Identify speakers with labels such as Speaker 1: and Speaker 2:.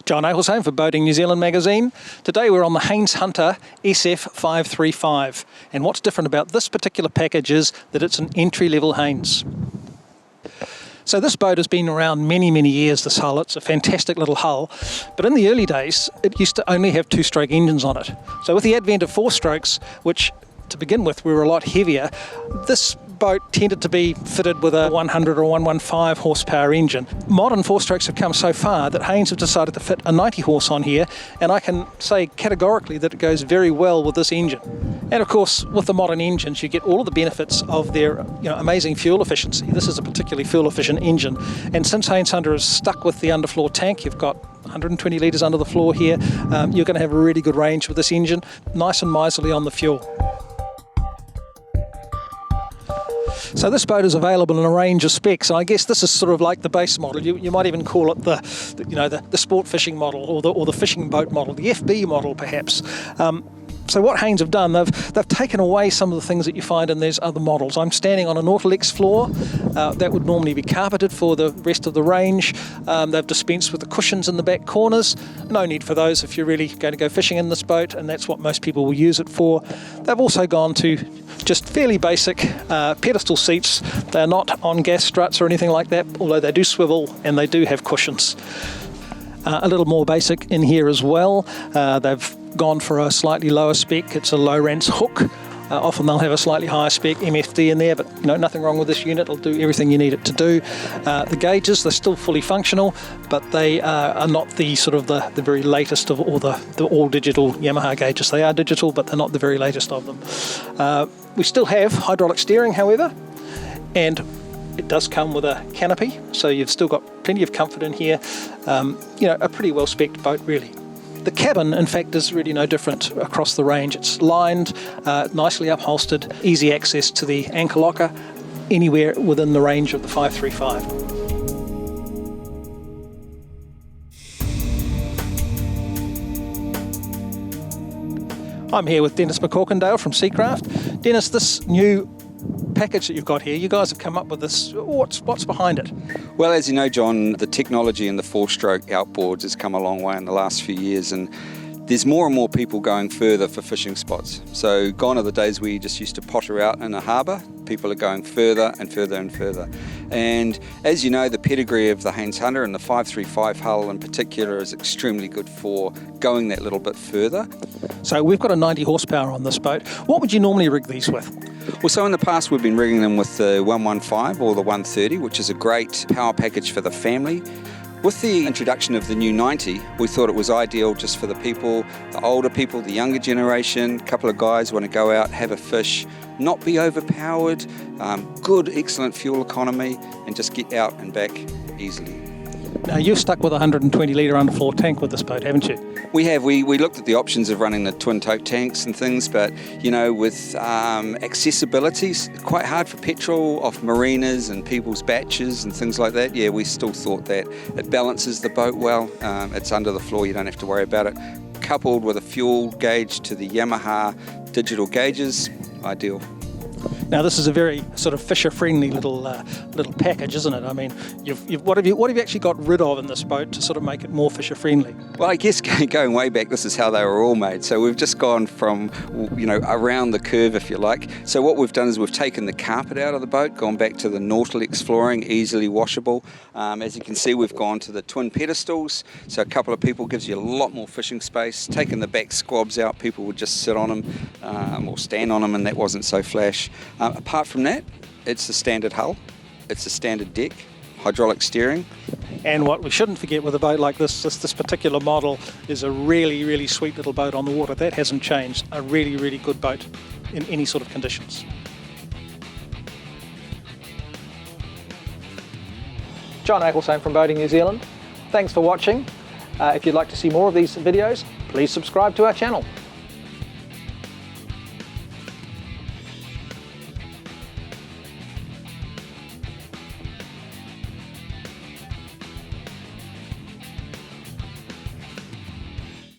Speaker 1: John Eichelsheim for Boating New Zealand magazine. Today we're on the Haines Hunter SF535, and what's different about this particular package is that it's an entry-level Haines. So this boat has been around many years, this hull. It's a fantastic little hull, but in the early days it used to only have two-stroke engines on it. So with the advent of four strokes, which to begin with were a lot heavier, this boat tended to be fitted with a 100 or 115 horsepower engine. Modern four-strokes have come so far that Haines have decided to fit a 90 horse on here, and I can say categorically that it goes very well with this engine. And of course, with the modern engines, you get all of the benefits of their amazing fuel efficiency. This is a particularly fuel efficient engine, and since Haines Hunter is stuck with the underfloor tank, you've got 120 litres under the floor here, you're going to have a really good range with this engine, nice and miserly on the fuel. So this boat is available in a range of specs. I guess this is sort of like the base model. You might even call it the sport fishing model, or the fishing boat model, the FB model perhaps. So what Haines have done, they've taken away some of the things that you find in these other models. I'm standing on a Nautilus floor that would normally be carpeted for the rest of the range. They've dispensed with the cushions in the back corners. No need for those if you're really going to go fishing in this boat, and that's what most people will use it for. They've also gone to just fairly basic pedestal seats. They're not on gas struts or anything like that, although they do swivel and they do have cushions. A little more basic in here as well. They've gone for a slightly lower spec. It's a Lowrance hook. Often they'll have a slightly higher spec MFD in there, but nothing wrong with this unit. It'll do everything you need it to do. The gauges, they're still fully functional, but they are not the sort of the very latest of all the all digital Yamaha gauges. They are digital, but they're not the very latest of them. We still have hydraulic steering, however, and it does come with a canopy, so you've still got plenty of comfort in here. A pretty well spec'd boat, really. The cabin, in fact, is really no different across the range. It's lined, nicely upholstered, easy access to the anchor locker, anywhere within the range of the 535. I'm here with Dennis McCorkindale from Seacraft. Dennis, this new package that you've got here, you guys have come up with this. What's behind it?
Speaker 2: Well, as you know, John, the technology in the four-stroke outboards has come a long way in the last few years, and there's more and more people going further for fishing spots. So gone are the days where you just used to potter out in a harbour. People are going further and further and further. And as you know, the pedigree of the Haines Hunter and the 535 hull in particular is extremely good for going that little bit further.
Speaker 1: So we've got a 90 horsepower on this boat. What would you normally rig these with?
Speaker 2: Well, so in the past we've been rigging them with the 115 or the 130, which is a great power package for the family. With the introduction of the new 90, we thought it was ideal just for the people, the older people, the younger generation. A couple of guys want to go out, have a fish, not be overpowered, good, excellent fuel economy, and just get out and back easily.
Speaker 1: Now, you've stuck with a 120 litre underfloor tank with this boat, haven't you?
Speaker 2: We have. We looked at the options of running the twin tote tanks and things, but with accessibility, it's quite hard for petrol off marinas and people's batches and things like that. Yeah, we still thought that it balances the boat well. It's under the floor, you don't have to worry about it. Coupled with a fuel gauge to the Yamaha digital gauges, ideal.
Speaker 1: Now, this is a very sort of fisher-friendly little package, isn't it? I mean, what have you actually got rid of in this boat to sort of make it more fisher-friendly?
Speaker 2: Well, I guess going way back, this is how they were all made. So we've just gone from, around the curve, if you like. So what we've done is we've taken the carpet out of the boat, gone back to the Nautilus flooring, easily washable. As you can see, we've gone to the twin pedestals. So a couple of people gives you a lot more fishing space. Taken the back squabs out, people would just sit on them or stand on them, and that wasn't so flash. Apart from that, it's the standard hull, it's the standard deck, hydraulic steering.
Speaker 1: And what we shouldn't forget with a boat like this particular model is a really sweet little boat on the water. That hasn't changed. A really good boat in any sort of conditions. John Eichelsheim from Boating New Zealand. Thanks for watching. If you'd like to see more of these videos, please subscribe to our channel.